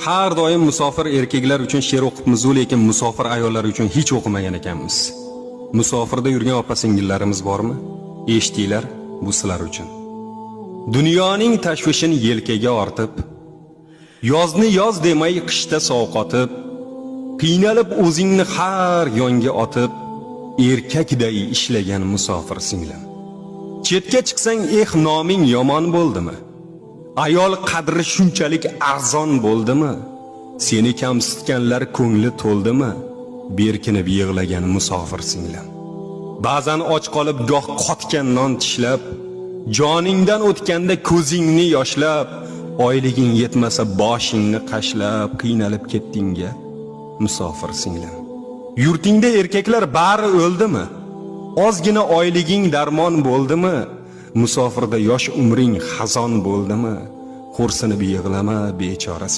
Har doim musofir erkaklar uchun she'r o'qibmiz, lekin musofir ayollar uchun hech o'qimagan ekanmiz. Musofirda yurgan opa-singillarimiz bormi? Eshitinglar, bu sizlar uchun. Dunyoning tashvishin yelkaga ortib, yozni yoz demay qishda sovqotib, qiynalib o'zingni har yonga otib, erkakday ishlagan musofir singlim. Chetga chiqsang noming yomon bo'ldimi? Ayol qadri shunchalik arzon bo'ldimi? Seni kamsitganlar ko'ngli to'ldimi? Berkinib yig'lagan musofir singlim. Ba'zan och qolib goh qotgan non tishlab, joningdan o'tganda ko'zingni yoshlab, oyliging yetmasa boshingni qashlab qiynalib ketdingga musofir singlim. Yurtingda erkaklar bari o'ldimi? Ozgina oyliging darmon bo'ldimi? Musofirda yosh umring xazon bo'ldimi? Xo'rsinib yig'lama bechora